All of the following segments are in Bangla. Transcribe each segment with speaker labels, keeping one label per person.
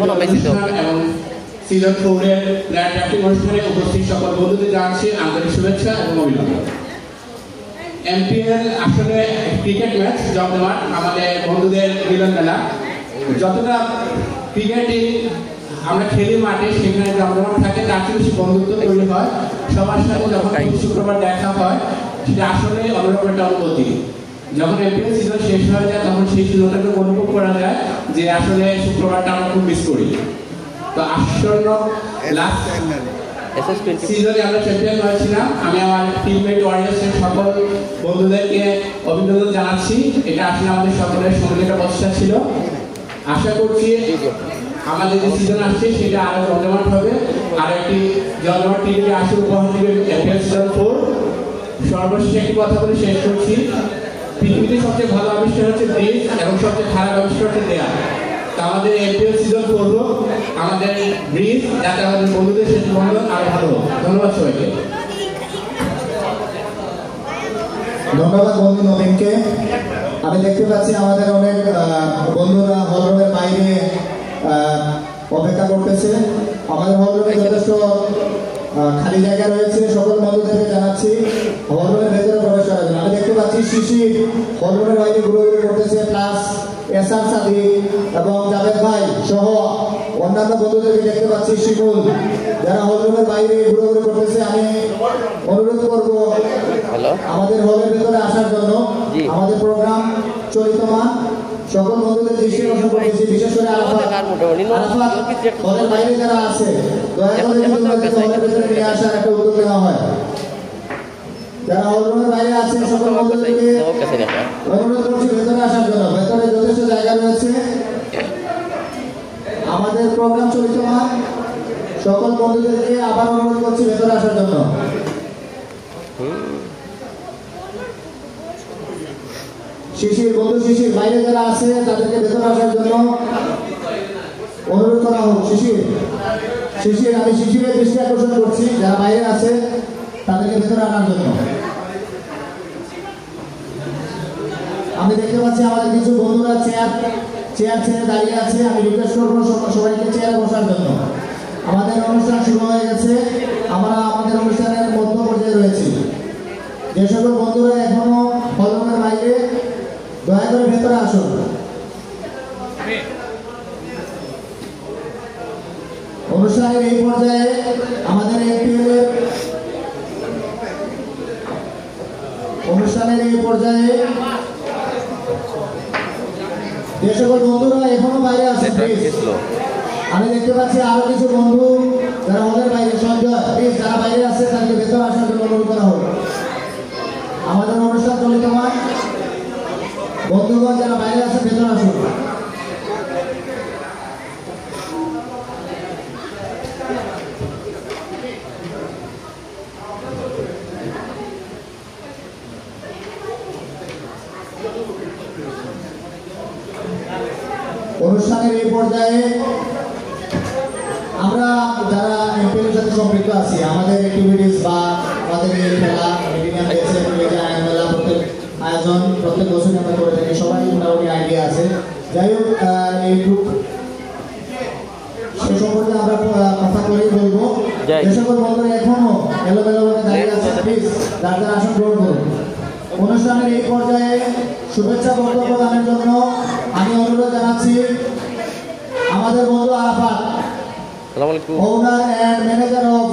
Speaker 1: এবং সিজন 4 এর প্ল্যান ড্রাফটিং অনুষ্ঠানে উপস্থিত সকল বন্ধুদের জানাচ্ছি আন্তরিক শুভেচ্ছা এবং অভিনন্দন। এমপিএল আসলে ক্রিকেট ম্যাচ জমজমাট, আমাদের বন্ধুদের মিলন মেলা। যতটা ক্রিকেটে আমরা খেলি মাঠে সেখানে জমজমাট থাকে, তার চেয়ে বেশি বন্ধুত্ব তৈরি হয়। সবার সাথে যখন শুক্রবার দেখা হয় সেটা আসলে অন্যরকম একটা অনুভূতি। যখন এমপিএল সিজন শেষ হয়ে যায় তখন সেই সিজনটাকে অনুভব করা যায় যে আসলে শুক্রবারটা আমরা খুব মিস করি। তো আসন্ন লাস্ট সিজনে আমরা চ্যাম্পিয়ন হয়েছিলাম। আমি আমার টিমমেট ওয়ারিয়ার্সের সকল বন্ধুদেরকে অভিনন্দন জানাচ্ছি। এটা আসলে আমাদের সকলের সম্মিলিত প্রচেষ্টা ছিল। আশা করছি আমাদের যে সিজন আসছে সেটা আরো জমজমাট হবে, আর একটি জমজমাট টিমকে আসলে উপহার দিবে এমপিএল সিজন 4। সর্বশেষ একটি কথা বলে শেষ করছি, পৃথিবীতে সবচেয়ে ভালো আবিষ্কার হচ্ছে ব্রিজ এবং সবচেয়ে খারাপ আবিষ্কার হচ্ছে দেয়াল। তো আমাদের এমপিএল সিজন 4 আমাদের ব্রিজ, যাতে আমাদের বন্ধুদের সাথে বন্ধন আরো ভালো হোক। ধন্যবাদ সবাইকে।
Speaker 2: ধন্যবাদ বন্ধু নবীনকে। আমি দেখতে পাচ্ছি আমাদের অনেক বন্ধুরা হলরুমের বাইরে অপেক্ষা করতেছে। আমাদের হলরুমে যথেষ্ট খালি জায়গা রয়েছে। সকল বন্ধুদেরকে জানাচ্ছি হলরুমের ভেতরে প্রবেশ করার জন্য। আমি দেখতে পাচ্ছি শিশির হলরুমের বাইরে ঘুরোঘুরি করতেছে, প্লাস এসআর সাদি এবং জাভেদ ভাই সহ অন্যান্য বন্ধুদেরকে দেখতে পাচ্ছি শিমুল, যারা হলরুমের বাইরে ঘুরোঘুরি করতেছে। আমি অনুরোধ করব আমাদের হলের ভেতরে আসার জন্য। আমাদের প্রোগ্রাম চলিতমান, সকল বন্ধুদের দৃষ্টি আকর্ষণ করতেছি, বিশেষ করে হলের বাইরে যারা আছে দয়া করে হলের ভেতরে নিয়ে আসার একটা উদ্যোগ নেওয়া হয়। যারা হলরুমের বাইরে আছে সকল বন্ধুদেরকে অনুরোধ করছি ভেতরে আসার জন্য। ভেতরে যথেষ্ট জায়গা রয়েছে, আমাদের প্রোগ্রাম চলিতমান। সকল বন্ধুদেরকে আবার অনুরোধ করছি ভেতরে আসার জন্য। শিশির বন্ধু, শিশির বাইরে যারা আছে তাদেরকে ভেতরে আসার জন্য অনুরোধ করা হোক। শিশির, আমি শিশিরের দৃষ্টি আকর্ষণ করছি, যারা বাইরে আছে তাদেরকে ভেতরে আনার জন্য। আমি দেখতে পাচ্ছি আমাদের কিছু বন্ধুরা চেয়ার ছেড়ে দাঁড়িয়ে আছে। আমি রিকোয়েস্ট করবো সবাইকে চেয়ারে বসার জন্য। আমাদের অনুষ্ঠান শুরু হয়ে গেছে, আমরা আমাদের অনুষ্ঠানের মধ্য পর্যায়ে রয়েছি। যে সকল বন্ধুরা এখনো হলরুমের বাইরে, দয়া করে ভেতরে আসুন। অনুষ্ঠানের এই পর্যায়ে আমাদের যে সকল বন্ধুরা এখনো বাইরে আছেন, আমি দেখতে পাচ্ছি আরো কিছু বন্ধু যারা হলের বাইরে, সঞ্জয় প্লিজ যারা বাইরে আছে তাদেরকে ভেতরে আসার জন্য অনুরোধ করা হোক। আমাদের অনুষ্ঠান চলিতমান, বন্ধুগণ যারা বাইরে আছে ভেতরে আসুন। অনুষ্ঠানের এই পর্যায়ে আমরা যারা এমপিএলের সাথে সম্পৃক্ত আছি, আমাদের অ্যাক্টিভিটিস বা আমাদের এই খেলা মেলা আয়োজন প্রত্যেক বছর আমরা করে থাকি, সবাই মোটামুটি আইডিয়া আছে। যাই হোক, এই গ্রুপ সে সম্পর্কে আমরা কথা করেই বলবো। যে সকল বন্ধুরা এখনো এলোমেলোভাবে দাঁড়িয়ে আছে, প্লিজ যার যার আসন গ্রহণ করুন। অনুষ্ঠানের এই পর্যায়ে শুভেচ্ছা বক্তব্য দানের জন্য আমি অনুরোধ জানাচ্ছি আমাদের বন্ধু Arafat, owner and manager of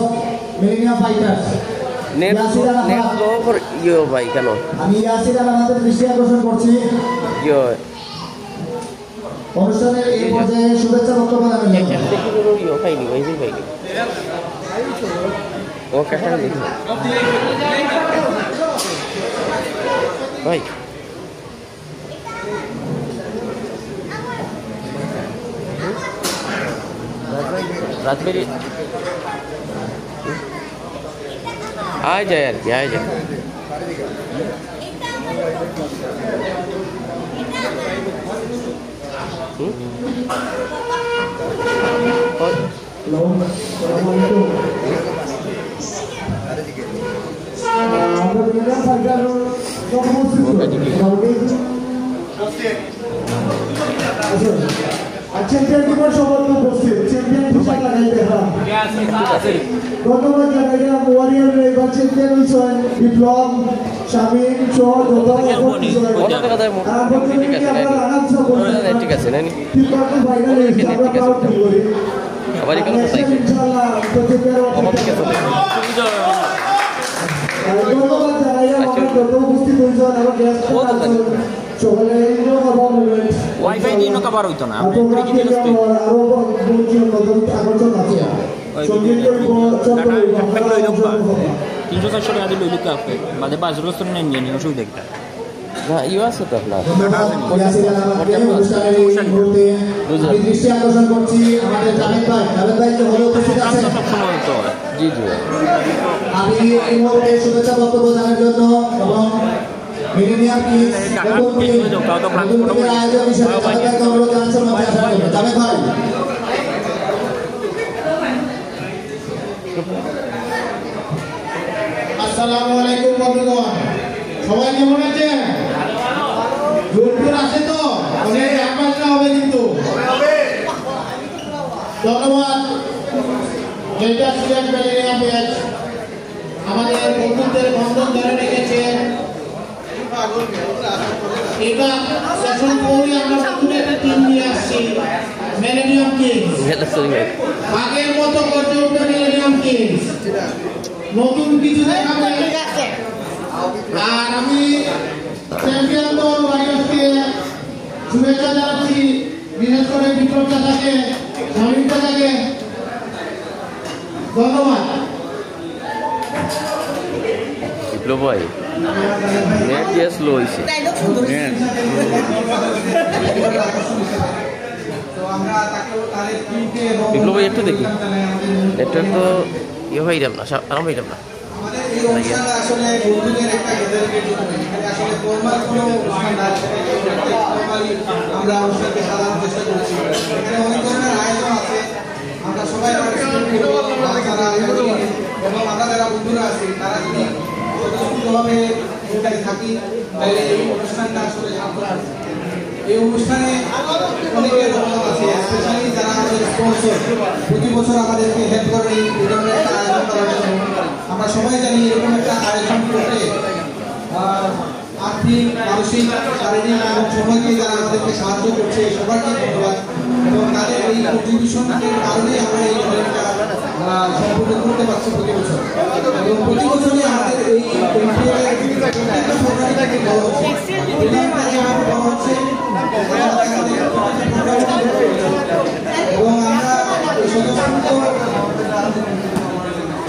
Speaker 2: millennium fighters. আমি ইয়াসির আমাদের দৃষ্টি আকর্ষণ করছি। অনুষ্ঠানের এই পর্যায়ে শুভেচ্ছা বক্তব্য দানের জন্য
Speaker 3: ভাই राजमेरी आ जाए यार, आ जाए।
Speaker 2: अच्छा, 20 वर्ष
Speaker 4: ধন্যবাদ জানাই ওয়ারিয়ার এবার চ্যাম্পিয়ন হয়েছেন বিপ্লব শামীম
Speaker 3: ঠিক আছে না
Speaker 4: আবার এখানে ধন্যবাদ জানাই উপস্থিত হয়েছেন এবং
Speaker 5: ওয়াইফাই দিয়ে কাবার হইতো না
Speaker 4: আরো আকর্ষণ আছে
Speaker 5: 300-400 টাকা দিলে লইলি কাপে বাদে 5 বছর নেন জানি অসুবিধা একটা
Speaker 3: না ইউ আছে তো আপনার
Speaker 2: দৃষ্টি আকর্ষণ করছি আমাদের জাভেদ ভাই তো হলে উপস্থিত আছেন
Speaker 5: সবসময় তো
Speaker 3: জি জি
Speaker 2: আমি এই মুহূর্তে শুভেচ্ছা বক্তব্য জানার জন্য এবং মিলেনিয়াম কিডস আয়োজন হিসেবে জাভেদ ভাইকে অনুরোধ জানাচ্ছেন মঞ্চে আসার জন্য। জাভেদ ভাই
Speaker 6: আসসালামু আলাইকুম বন্ধুগণ, সবাই কেমন আছেন? জোরপুর আছে তো অনেক একমাত্র হবে কিন্তু ধন্যবাদ। যেটা সিলেট ব্যালেরিয়া ব্যাচ আমাদের বন্ধুদের বন্ধন ধরে রেখেছে। এটা সেশন 4 আমরা নতুন একটা টিম নিয়ে আসছি, মিলেনিয়াম কিডস। আগের মতো করতে উঠবে মিলেনিয়াম কিডস, নতুন কিছু দেখাবে। আর আমি চ্যাম্পিয়ন দল ওয়ারিয়র্সকে শুভেচ্ছা জানাচ্ছি, বিশেষ করে বিপ্লব চাচাকে, শামীম চাচাকে ধন্যবাদ।
Speaker 3: বিপ্লব ভাই নেট দিয়ে স্লো হয়েছে বিপ্লব ভাই একটু দেখি নেটওয়ার্ক তো ইয়ে হইলাম না আরাম হইলাম না
Speaker 7: আমাদের এই অনুষ্ঠানটা আসলে বন্ধুদের একটা গ্যাদারিংয়ের জন্য, এখানে আসলে ফর্মাল কোনো অনুষ্ঠান না, আমরা অনুষ্ঠানকে সাজানোর চেষ্টা করছি। এখানে অনেক ধরনের আয়োজন আছে, আমরা সবাই পার্টিসিপেট করব, বাচ্চারা এবং আমরা যারা বন্ধুরা আছি তারা যদি স্বতঃস্ফূর্তভাবে এখানে থাকি তাহলে এই অনুষ্ঠানটা আসলে সাফল্য হবে। এই অনুষ্ঠানে অনেকের অবদান আছে, স্পেশালি যারা আমাদের স্পন্সর প্রতি বছর আমাদেরকে হেল্প করে এই ধরনের একটা আয়োজন করার জন্য। আমরা সবাই জানি এরকম একটা আয়োজন করতে আর্থিক, মানসিক, শারীরিক এবং সময়কে যারা আমাদেরকে সাহায্য করছে সবাইকে ধন্যবাদ। এবং তাদের এই কন্ট্রিবিউশনের কারণে আমরা এই ইভেন্টটা সম্পূর্ণ করতে পারছি প্রতি বছর। এবং প্রতি বছরই আমাদের এই প্রত্যেকটা প্রোগ্রামটাকে বড় হচ্ছে, এবং আমরা এই স্বতঃস্ফূর্ত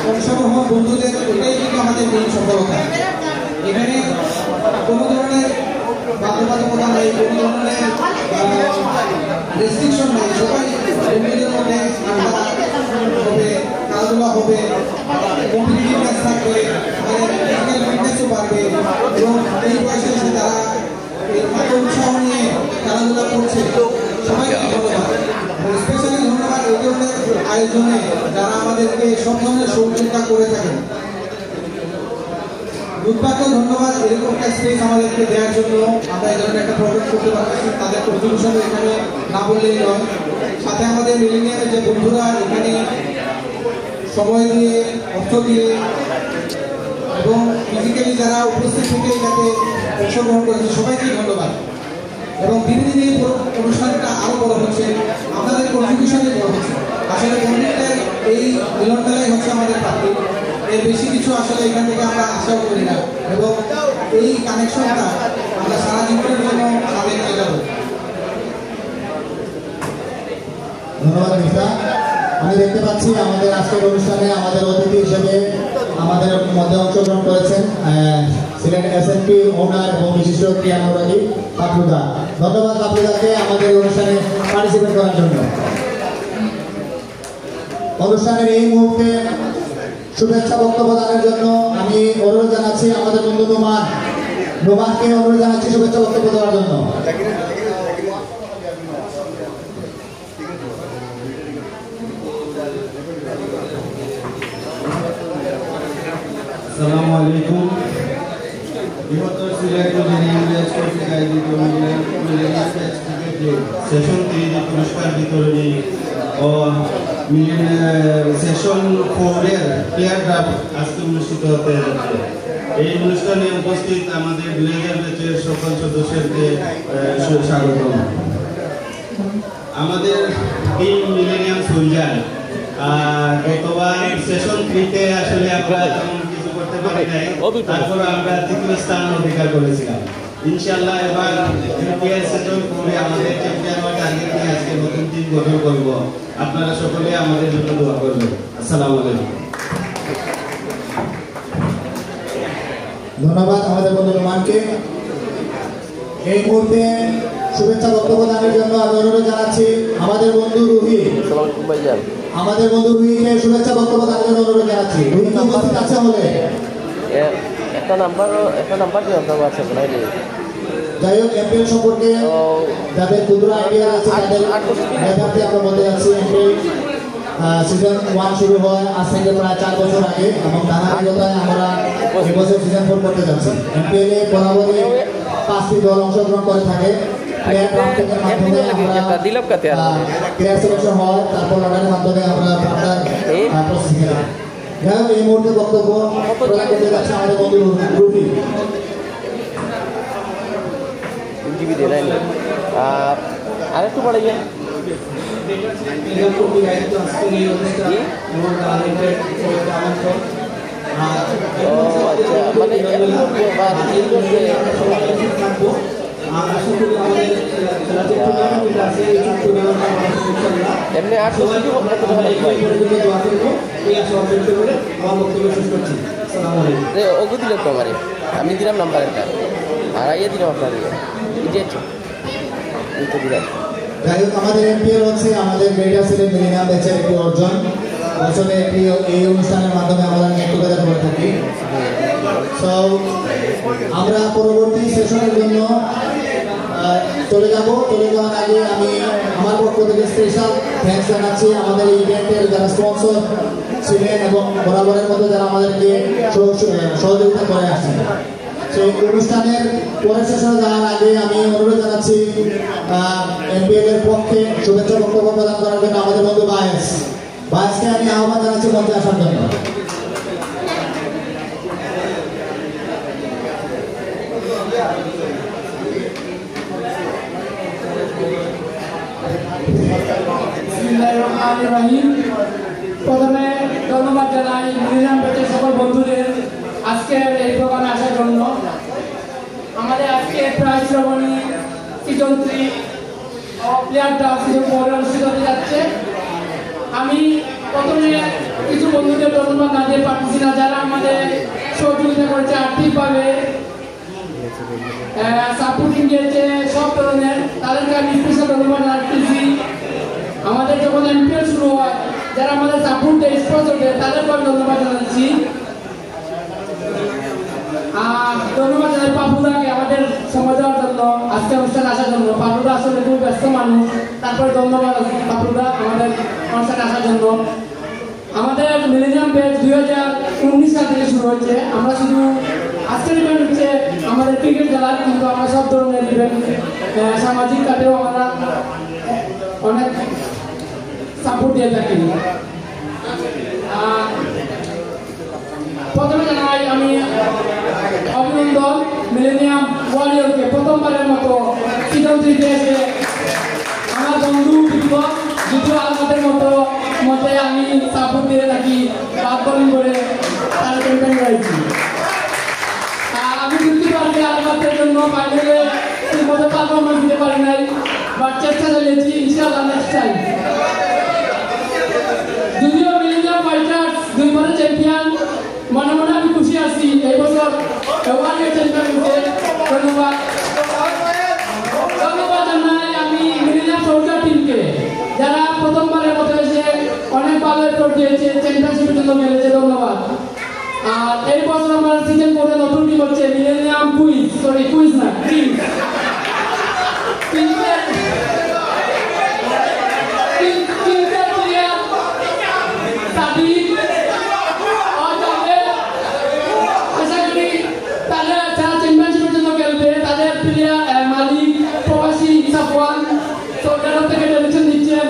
Speaker 7: অংশগ্রহণ বন্ধুদের এটাই কিন্তু আমাদের মেইন সফলতা। এখানে কোনো ধরনের বাধ্যবাধকতা নেই, কোনো ধরনের রেস্ট্রিকশন নেই, সবাই বন্ধুদের মধ্যে হবে, খেলাধুলা হবে, কম্পিটিটিভনেস থাকবে, ফিজিক্যাল ফিটনেসও বাড়বে। এবং এই বয়সে এসে তারা এত উৎসাহ নিয়ে খেলাধুলা করছে, সবাইকে ধন্যবাদ। স্পেশালি ধন্যবাদ এই ধরনের আয়োজনে যারা আমাদেরকে সব ধরনের সহযোগিতা করে থাকেন। দুর্ভাগ্য ধন্যবাদ এরকম একটা স্পেস আমাদেরকে দেওয়ার জন্য, আমরা এই ধরনের একটা প্রোগ্রাম করতে পারছি। তাদের কন্ট্রিবিউশন এখানে না বললেই নয়। সাথে আমাদের মিলেনিয়ামের যে বন্ধুরা এখানে সময় দিয়ে, অর্থ দিয়ে এবং ফিজিক্যালি যারা উপস্থিত থেকে এটাতে অংশগ্রহণ করেছে সবাইকে ধন্যবাদ। এবং ধীরে ধীরে এই অনুষ্ঠানটা আরও বড় হচ্ছে, আপনাদের কন্ট্রিবিউশনই বড় হচ্ছে। আসলে বন্ধুদের এই মিলন মেলাই হচ্ছে আমাদের প্রাপ্তি, এর বেশি কিছু আসলে এখান থেকে আমরা আশাও করি না। এবং এই কানেকশনটা আমরা সারা জীবনের জন্য সাথে নিয়ে যাব।
Speaker 2: ধন্যবাদ মিতা। আমি দেখতে পাচ্ছি আমাদের আজকের অনুষ্ঠানে আমাদের অতিথি হিসেবে আমাদের মধ্যে অংশগ্রহণ করেছেন সিলেট এসএনপি ওনার এবং বিশিষ্ট ক্রীড়ানুরাগী পাপলুদা। ধন্যবাদ পাপলুদাকে আমাদের অনুষ্ঠানে পার্টিসিপেট করার জন্য। অনুষ্ঠানের এই মুহূর্তে শুভেচ্ছা বক্তব্য দানের জন্য আমি অনুরোধ জানাচ্ছি আমাদের বন্ধু নোমানকে অনুরোধ জানাচ্ছি শুভেচ্ছা বক্তব্য দেওয়ার জন্য।
Speaker 8: আসসালামু আলাইকুম। বৃহত্তর সিলেট মিলেনিয়াম ব্যাচ কর্তৃক আয়োজিত millennium batch cricket league session 3 পুরস্কার বিতরণী ও সেশন 4 এর প্লেয়ার ড্রাফট আজকে অনুষ্ঠিত হতে যাচ্ছে। এই অনুষ্ঠানে উপস্থিত আমাদের 2000 ব্যাচের সকল সদস্যদেরকে স্বাগতম। আমাদের টিম মিলেনিয়াম সোলজার গতবার সেশন 3-তে আসলে আমরা তেমন কিছু করতে পারি নাই, তারপর আমরা তৃতীয় স্থান অধিকার করেছিলাম। ইনশাআল্লাহ এবার সেশন 4-এ আমাদের চ্যাম্পিয়ন হওয়ার টার্গেট নিয়ে আজকে নতুন টিম গঠন করব। আপনারা সকলে আমাদের জন্য দোয়া করবেন। আসসালামু আলাইকুম।
Speaker 2: ধন্যবাদ আমাদের বন্ধু রোমানকে। এই মুহূর্তে শুভেচ্ছা বক্তব্য দানের জন্য আমি অনুরোধ জানাচ্ছি আমাদের বন্ধু রুহি। আমাদের বন্ধু রুহিকে শুভেচ্ছা বক্তব্য দানের জন্য অনুরোধ জানাচ্ছি। রুহি কি উপস্থিত আছে হলে?
Speaker 3: একটা নাম্বার দিয়ে আপনার হোয়াটসঅ্যাপ নাই।
Speaker 2: যাই হোক, এমপিএল সম্পর্কে যাদের ক্ষুদ্র আইডিয়া আছে তাদের মেধার্থে আমরা বলতে যাচ্ছি এমপিএল সিজন 1 শুরু হয় আজ থেকে প্রায় 4 বছর আগে এবং ধারাবাহিকতায় আমরা এবছর সিজন 4 করতে যাচ্ছি। এমপিএল এ বরাবরই 5টি দল অংশগ্রহণ করে থাকে। প্লেয়ার ড্রাফটিংয়ের মাধ্যমে আমরা প্লেয়ার সিলেকশন হয়, তারপর লটারির মাধ্যমে আমরা প্রসেস করি। যাই হোক, এই মুহূর্তে বক্তব্য প্রদান করতে যাচ্ছে আমাদের বন্ধু রুহি।
Speaker 3: আর একটু পড়ে গিয়ে এমনি আর ওকে দিল তো আমারে, আমি দিলাম নাম্বার একটা আর আইয়ে দিলাম আপনার দিলাম।
Speaker 2: যাই হোক, আমাদের এমপিএল হচ্ছে আমাদের গ্রেটার সিলেট মিলেনিয়াম ব্যাচের একটি অর্জন। বছরে এই অনুষ্ঠানের মাধ্যমে আমরা গেট টুগেদার করে থাকি। সো আমরা পরবর্তী সেশনের জন্য চলে যাওয়ার আগে আমি আমার পক্ষ থেকে স্পেশাল থ্যাঙ্কস জানাচ্ছি আমাদের এই ইভেন্টের যারা স্পন্সর ছিলেন এবং বরাবরের মতো যারা আমাদেরকে সহযোগিতা করে আসছেন। সেই অনুষ্ঠানের পরের সেশনে যাওয়ার আগে আমি অনুরোধ জানাচ্ছি এমপিএল এর পক্ষে শুভেচ্ছা বক্তব্য প্রদান করার জন্য আমাদের বন্ধু বাইসকে আমি আহ্বান জানাচ্ছি মঞ্চে আসার জন্য।
Speaker 9: প্রথমে ধন্যবাদ জানাই মিলেনিয়াম ব্যাচের সকল বন্ধুদের আজকের এই প্রোগ্রামে আসার জন্য। আমাদের আজকে prize Shrabani season 3 player draft season 4 অনুষ্ঠিত হতে যাচ্ছে। আমি প্রথমে কিছু বন্ধুদের ধন্যবাদ না দিয়ে পারতেছি না, যারা আমাদের সহযোগিতা করেছে আর্থিকভাবে, সাপোর্টিং দিয়েছে সব ধরনের, তাদেরকে আমি স্পেশাল ধন্যবাদ জানাচ্ছি। আমাদের যখন এমপিএল শুরু হয় যারা আমাদের সাপোর্ট দেয়, স্পন্সর দেয়, তাদেরকে আমি ধন্যবাদ জানাচ্ছি। ধন্যবাদ জানাই পাপুদাকে আমাদের সময় দেওয়ার জন্য, আজকে অনুষ্ঠানে আসার জন্য। পাপুদা আসলে খুব ব্যস্ত মানুষ, তারপরে ধন্যবাদ পাপুদা আমাদের অনুষ্ঠানে আসার জন্য। আমাদের মিলেনিয়াম ব্যাচ 2019 সাল থেকে শুরু হচ্ছে। আমরা শুধু আজকের ইভেন্ট হচ্ছে আমাদের ক্রিকেট খেলার, কিন্তু আমরা সব ধরনের ইভেন্ট সামাজিক কাজেও আমরা অনেক সাপোর্ট দিয়ে থাকি। প্রথমে জানাই আমি অভিনন্দন মিলেনিয়াম ওয়ারিয়রকে, প্রথমবারের মতো সিজন 3 এসে আমার বন্ধু বিপ্লব যদিও আমাদের মতে আমি সাপোর্ট দিয়ে থাকি, বাদ বোলিং করে তার ক্যাম্পেইন করেছি। আমি বুঝতে পারছি আলমাতের জন্য ফাইনালে ঠিক মতো পারফরমেন্স দিতে পারি নাই, বাট চেষ্টা চালিয়েছি, ইনশাআল্লাহ নেক্সট টাইম। যদিও মিলেনিয়াম ফাইটার্স 2 বারের চ্যাম্পিয়ন, মনে মনে আমি খুশি আছি এই বছর ওয়ারিয়র চ্যাম্পিয়ন হয়েছে। ধন্যবাদ জানাই আমি মিলেনিয়াম সোলজার টিমকে, যারা প্রথমবারের মতো এসে অনেক ভালো এফোর্ট দিয়েছে, চ্যাম্পিয়নশিপের জন্য খেলেছে। ধন্যবাদ। আর এই বছর আমার সিজন 4 নতুন টিম হচ্ছে মিলেনিয়াম কুইজ না টিম। মালিক প্রবাসী সাফওয়ান সরকার থেকে টেলিভিশন দিচ্ছেন।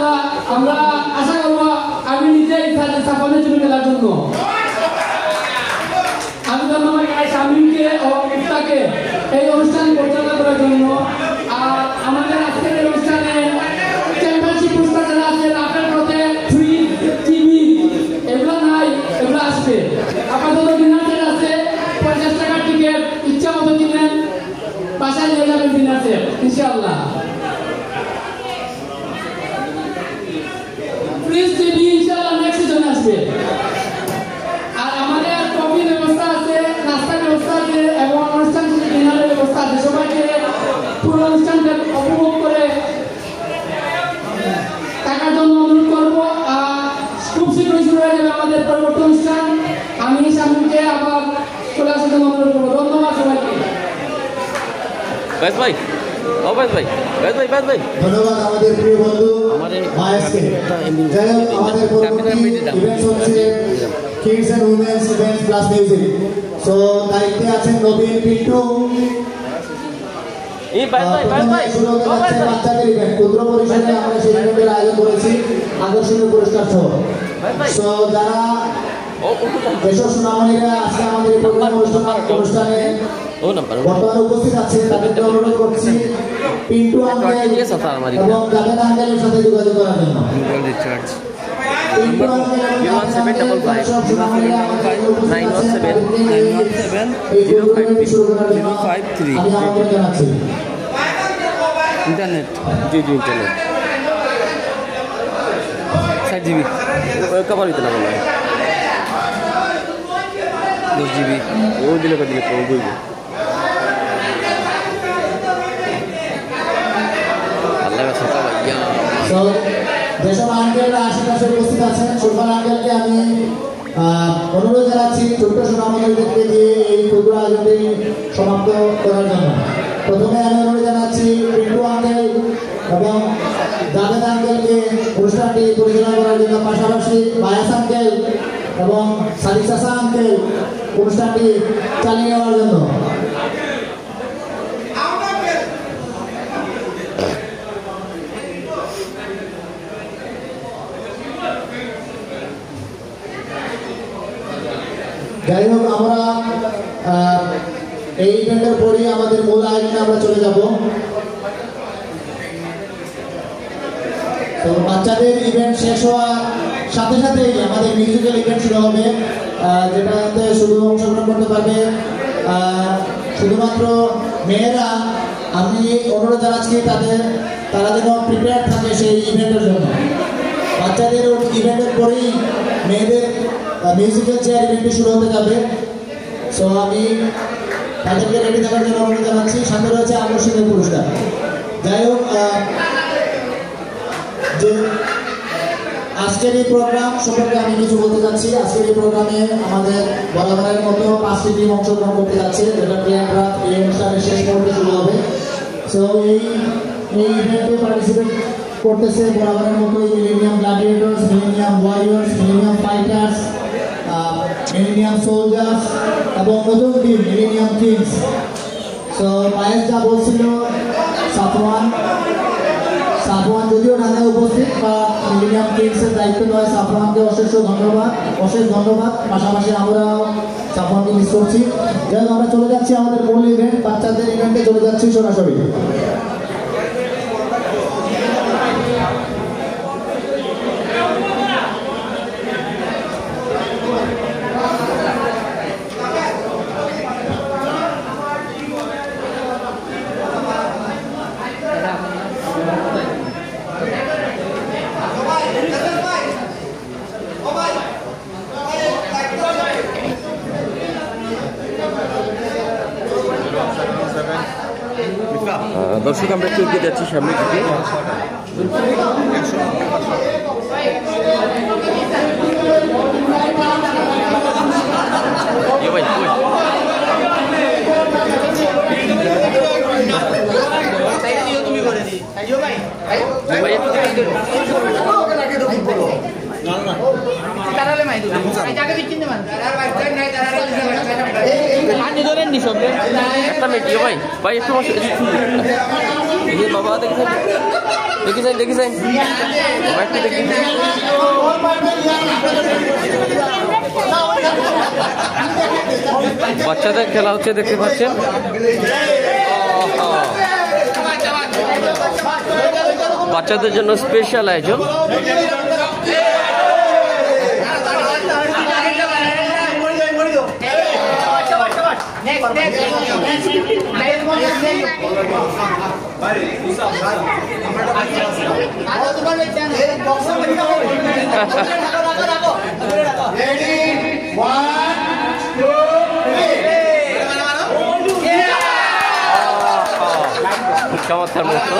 Speaker 9: ইনশাআল্লাহ আমরা আশা করবো আমি নিজেই সাফল্যের জন্য খেলার জন্য আমি ধন্যবাদ জানাই শামীমকে ও মুক্তাকে এই অনুষ্ঠান পরিচালনা করার জন্য। আর আমাদের আজকের এই অনুষ্ঠানে চ্যাম্পিয়নশিপ পুরস্কার যারা আছে আপনার মধ্যে ফ্রিজ টিভি এগুলো নাই, এগুলো আসবে। আপাতত ডিনার আছে 50 টাকার টিকিট, ইচ্ছা মতো কিনেন, বাসায় নিয়ে যাবেন ডিনার সেট ইনশাআল্লাহ। ফ্রিজ টিভি ইনশাআল্লাহ নেক্সট সিজন আসবে। আর আমাদের কফি ব্যবস্থা আছে, নাস্তার ব্যবস্থা আছে এবং অনুষ্ঠান শেষে ডিনারের ব্যবস্থা আছে। সবাইকে পুরো অনুষ্ঠানটা উপভোগ করে থাকার জন্য অনুরোধ করবো। খুব শীঘ্রই শুরু হয়ে যাবে আমাদের পরবর্তী অনুষ্ঠান। আমি শামীমকে আবার চলে আসার জন্য অনুরোধ করবো। ধন্যবাদ সবাইকে।
Speaker 3: ভাই ও ভাই
Speaker 2: ধন্যবাদ আমাদের প্রিয় বন্ধু মায়াসকে। যাই হোক, আমাদের পরবর্তী ইভেন্টস হচ্ছে kids and women's events plus music. So দায়িত্বে আছেন নবীন পিন্টু। বাচ্চাদের ইভেন্ট ক্ষুদ্র পরিসরে আমরা সেই ইভেন্টের আয়োজন করেছি আকর্ষণীয় পুরস্কার সহ। সো যারা যেসব সুনামণীরা আজকে আমাদের প্রোগ্রাম অনুষ্ঠানে বর্তমানে উপস্থিত আছে তাদেরকে অনুরোধ করছি পিন্টু আঙ্কেল এবং জাভেদ আঙ্কেলের সাথে যোগাযোগ করার জন্য। পিন্টু আঙ্কেল এবং জাভেদ আঙ্কেল সব সুনামণীরা আমাদের উপস্থিত আছেন,
Speaker 5: 917
Speaker 2: আমি আমন্ত্রণ জানাচ্ছি।
Speaker 5: Internet G internet 7 GB cover হইতে না বলা 10 GB ও দিলে বলবো।
Speaker 2: যেসব আঙ্কেলরা আশেপাশে উপস্থিত আছেন সুলতান আঙ্কেলকে আমি অনুরোধ জানাচ্ছি ছোট্ট সুনামদেরকে দিয়ে এই ক্ষুদ্র আয়োজনটি সমাপ্ত করার জন্য। প্রথমে আমি অনুরোধ জানাচ্ছি পিন্টু আঙ্কেল এবং জাভেদ আঙ্কেলকে অনুষ্ঠানটি পরিচালনা করার জন্য, পাশাপাশি মায়াস আঙ্কেল এবং সাদিক চাচা আঙ্কেল অনুষ্ঠানটি চালিয়ে নেওয়ার জন্য। যাই হোক, আমরা এই ইভেন্টের পরই আমাদের মূল আয়োজনে আমরা চলে যাব। তো বাচ্চাদের ইভেন্ট শেষ হওয়ার সাথে সাথেই আমাদের মিউজিক্যাল ইভেন্ট শুরু হবে, যেটাতে শুধু অংশগ্রহণ করতে পারবে শুধুমাত্র মেয়েরা। আমি অনুরোধ জানাচ্ছি তারা যেন প্রিপেয়ার থাকে সেই ইভেন্টের জন্য। বাচ্চাদের ইভেন্টের পরেই মেয়েদের মিউজিক্যাল চেয়ার ইভেন্টটি শুরু হতে যাবে। সো আমি তাদেরকে রেডি থাকার জন্য অনুরোধ জানাচ্ছি। সাথে রয়েছে আকর্ষণীয় পুরস্কার। যাই হোক, যে আজকের এই প্রোগ্রাম সম্পর্কে আমি কিছু বলতে চাচ্ছি। আজকের এই প্রোগ্রামে আমাদের বরাবরের মতো 5টি টিম অংশগ্রহণ করতে যাচ্ছে, যেটা প্রিয়াঙ্করাত এই অনুষ্ঠানের শেষ মুহূর্তে শুরু হবে। সো এই ইভেন্টে পার্টিসিপেট করতেছে বরাবরের মতো millennium gladiators, millennium warriors, millennium fighters, millennium soldiers এবং নতুন team millennium kings. So Mayes যা বলছিল, সাফওয়ান যদিও ঢাকায় উপস্থিত, বা মিলেনিয়াম কিংসের দায়িত্ব নয়, সাফওয়ানকে অশেষ ধন্যবাদ। পাশাপাশি আমরা সাফওয়ানকে মিস করছি। যাই হোক, আমরা চলে যাচ্ছি আমাদের মূল ইভেন্ট, বাচ্চাদের ইভেন্টে চলে যাচ্ছি সরাসরি।
Speaker 3: দর্শক আমরা একটু এগিয়ে যাচ্ছি সামনে থেকে। একটা মিনিট ভাই একটু
Speaker 5: দেখি বাবা দেখেছেন বাবা একটু দেখি বাচ্চাদের খেলা হচ্ছে দেখতে পাচ্ছেন বাচ্চাদের জন্য স্পেশাল আয়োজন চমৎকার মতো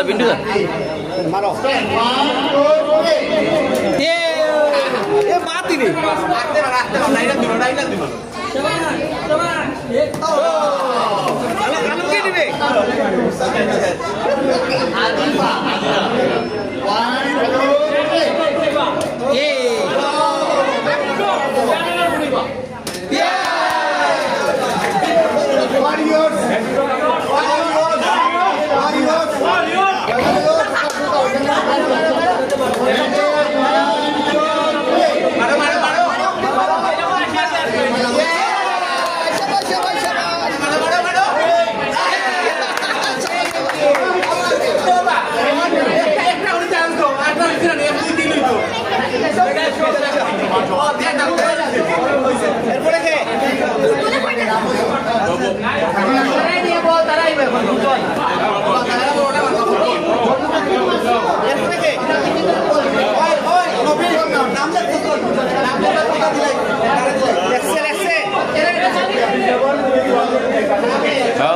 Speaker 5: Pintu dah. Maro. Mati nih. Kalau gini nih.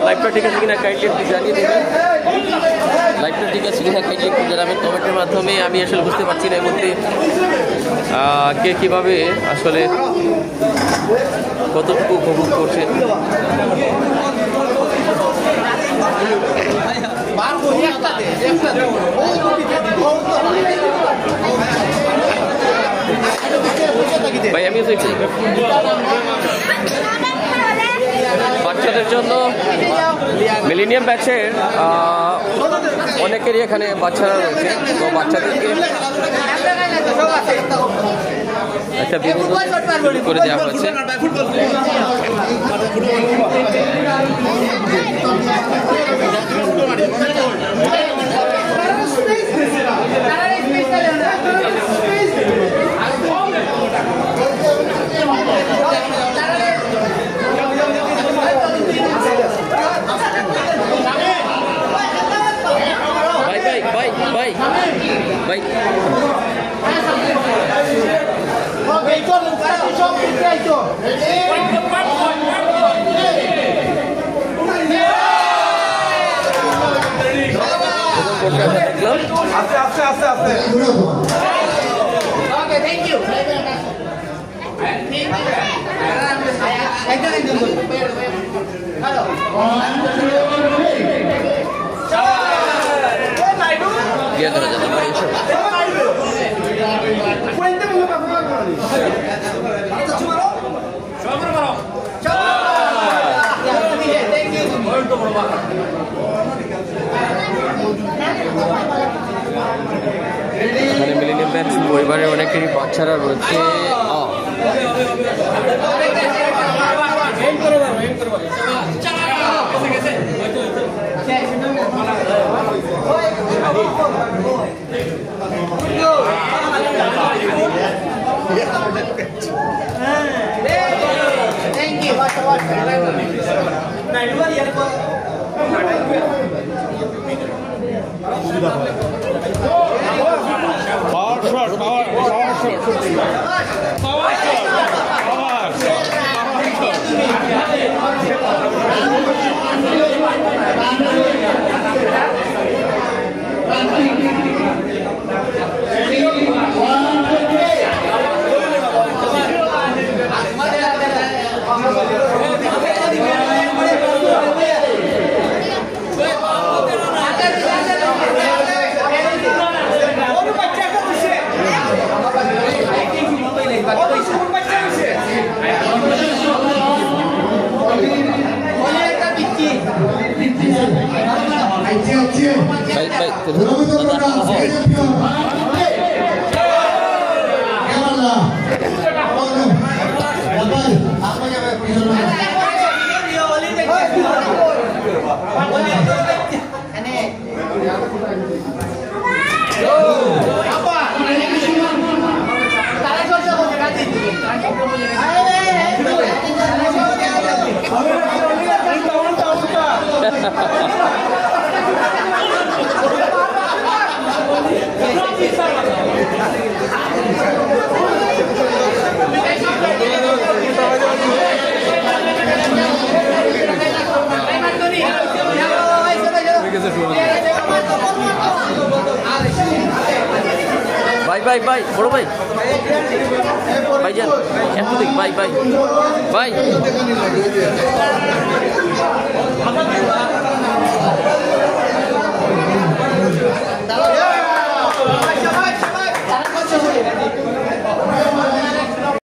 Speaker 5: লাইভটা ঠিক আছে কিনা কাইন্ডলি একটু জানিয়ে দেবেন লাইভটা ঠিক আছে কিনা কাইন্ডলি একটু জানাবেন কমেন্টের মাধ্যমে আমি আসলে বুঝতে পারছি না এর মধ্যে কে কীভাবে আসলে কতটুকু উপভোগ করছেন ভাই আমিও দেখছি বাচ্চাদের জন্য মিলেনিয়াম ব্যাচের অনেকেরই এখানে বাচ্চারা রয়েছে তো বাচ্চাদেরকে একটা বিনোদন করে দেওয়া হয়েছে Baik.
Speaker 6: Okay, thank you.
Speaker 5: Dia terjadi Malaysia. এখানে মিলেনিয়াম ব্যাচ পরিবারের অনেকেরই বাচ্চারা রয়েছে Bye bye bye, bro bye. Bye Jan, everything bye bye. Bye.